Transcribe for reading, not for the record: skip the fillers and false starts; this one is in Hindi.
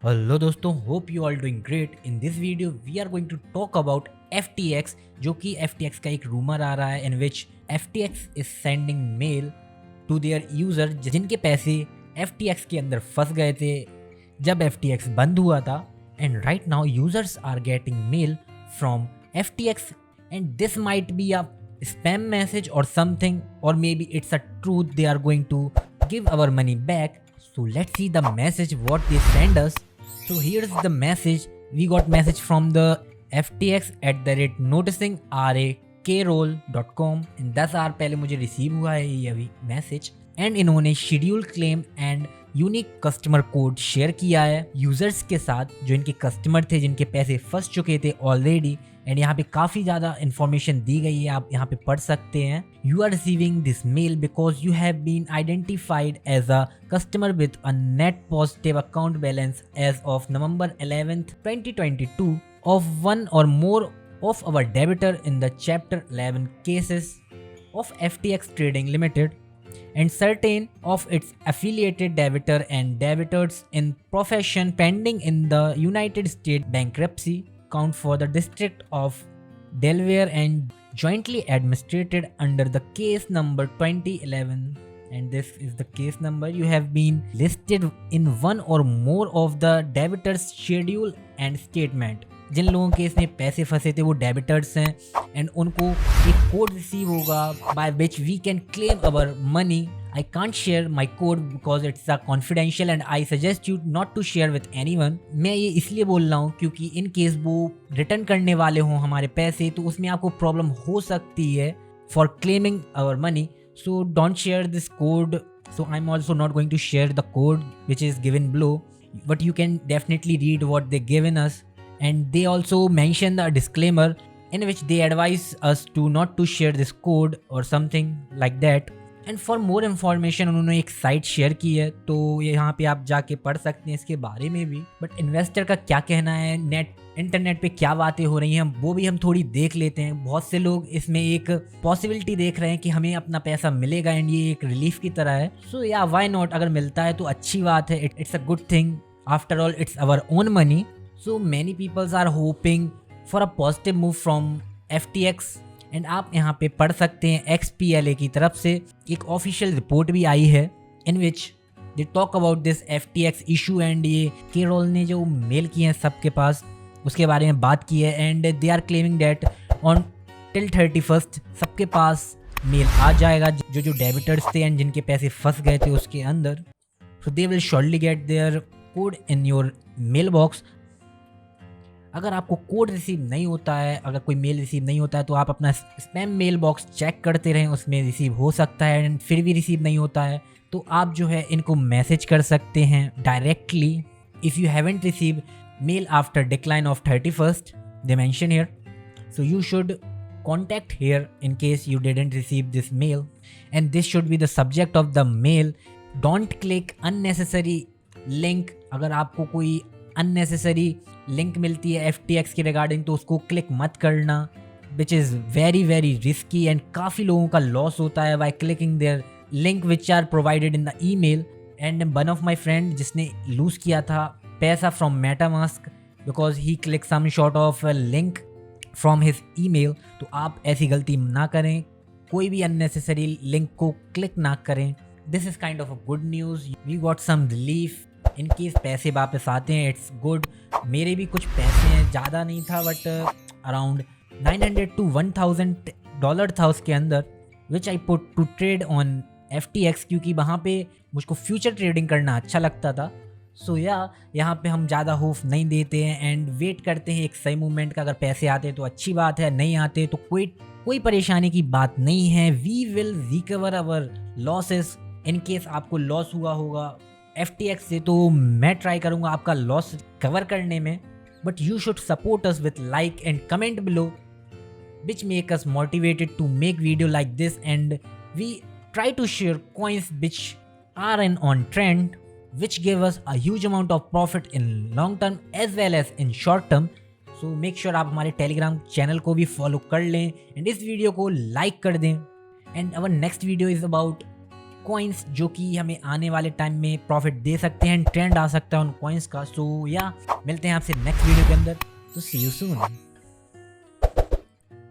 हेलो दोस्तों, hope you all doing great. In this video we are going to talk about FTX, जो कि FTX का एक रूमर आ रहा है in which FTX is sending mail to their user जिनके पैसे FTX के अंदर फंस गए थे जब FTX बंद हुआ था। And right now users are getting mail from FTX and this might be a spam message or something, or maybe it's a truth they are going to give our money back. So let's see the message what they send us. So here's the message. We got message from the FTX @ noticing raKroll.com and 10 पहले मुझे रिसीव हुआ है ये अभी मैसेज। एंड इन्होंने schedule claim and unique customer code share किया है यूजर्स के साथ जो इनके कस्टमर थे जिनके पैसे फंस चुके थे ऑलरेडी। एंड यहाँ पे काफी ज्यादा इंफॉर्मेशन दी गई है, आप यहाँ पे पढ़ सकते हैं। You are receiving this mail because you have been identified as a customer with a net positive account balance as of November 11th 2022 of one or more of our debitor in the Chapter 11 cases of FTX Trading Limited and certain of its affiliated debitor and debitors in profession pending in the United States bankruptcy count for the District of Delaware and jointly administered under the case number 2011. And this is the case number. You have been listed in one or more of the debitors schedule and statement. जिन लोगों के इसमें पैसे फंसे थे वो डेबिटर्स हैं एंड उनको एक कोड रिसीव होगा by which we can claim our money. I can't share my code because it's a confidential and I suggest you not to share with anyone. मैं ये इसलिए बोल रहा हूँ क्योंकि इन केस वो रिटर्न करने वाले हों हमारे पैसे तो उसमें आपको प्रॉब्लम हो सकती है for claiming our money. So don't share this code. So I'm also not going to share the code which is given below, but you can definitely read what they given us. And they also mention the disclaimer in which they advise us to not to share this code or something like that. And for more information उन्होंने एक साइट शेयर की है तो यहाँ पे आप जाके पढ़ सकते हैं इसके बारे में भी। बट इन्वेस्टर का क्या कहना है, इंटरनेट पे क्या बातें हो रही हैं वो भी हम थोड़ी देख लेते हैं। बहुत से लोग इसमें एक पॉसिबिलिटी देख रहे हैं कि हमें अपना पैसा मिलेगा एंड ये एक रिलीफ की तरह है। सो या व्हाई नॉट, अगर मिलता है तो अच्छी बात है। It's a good thing, after all it's our own money. So many people are hoping for a positive move from FTX and आप यहाँ पे पढ़ सकते हैं XPLA की तरफ से एक ऑफिशियल रिपोर्ट भी आई है in which they talk about this FTX issue and ये Kroll ने जो मेल किए हैं सबके पास उसके बारे में बात की है and they are claiming that on till 31st सबके पास मेल आ जाएगा जो डेबिटर्स थे एंड जिनके पैसे फंस गए थे उसके अंदर। So they will shortly get their code in your mail box. अगर आपको कोड रिसीव नहीं होता है, अगर कोई मेल रिसीव नहीं होता है तो आप अपना स्पैम मेल बॉक्स चेक करते रहें, उसमें रिसीव हो सकता है। एंड फिर भी रिसीव नहीं होता है तो आप जो है इनको मैसेज कर सकते हैं directly. If you haven't receive mail after decline of 31st they mention here, so you should contact here in case you didn't receive this mail and this should be the subject of the mail. Don't click unnecessary link. अगर आपको कोई unnecessary लिंक मिलती है FTX के रिगार्डिंग तो उसको क्लिक मत करना, which is very very risky and काफ़ी लोगों का लॉस होता है by clicking their link which are provided in the email. And one of my friend जिसने लूज़ किया था पैसा from MetaMask because he click some short of link from his email. तो आप ऐसी गलती ना करें, कोई भी अननेसेसरी लिंक को क्लिक ना करें। This is kind of a good news, we got some relief in case पैसे वापस आते हैं। It's good. मेरे भी कुछ पैसे हैं, ज़्यादा नहीं था बट अराउंड $900 to $1,000 था उसके अंदर which I put to trade on FTX क्योंकि वहाँ पे मुझको फ्यूचर ट्रेडिंग करना अच्छा लगता था। सो यहाँ पे हम ज़्यादा होप नहीं देते हैं एंड वेट करते हैं एक सही मूवमेंट का। अगर पैसे आते हैं तो अच्छी बात है, नहीं आते तो कोई परेशानी की बात नहीं है। We will recover our losses. In case आपको लॉस हुआ होगा FTX से तो मैं ट्राई करूँगा आपका लॉस कवर करने में। But you should support us with like and comment below which make us motivated to make video like this and we try to share coins which are on trend which give us a huge amount of profit in long term as well as in short term. So make sure आप हमारे टेलीग्राम चैनल को भी फॉलो कर लें एंड इस वीडियो को लाइक कर दें। And our next video is about coins जो कि हमें आने वाले टाइम में प्रॉफिट दे सकते हैं, ट्रेंड आ सकता है उन कॉइन्स का। सो या मिलते हैं आपसे नेक्स्ट वीडियो के अंदर। तो सी यू सून।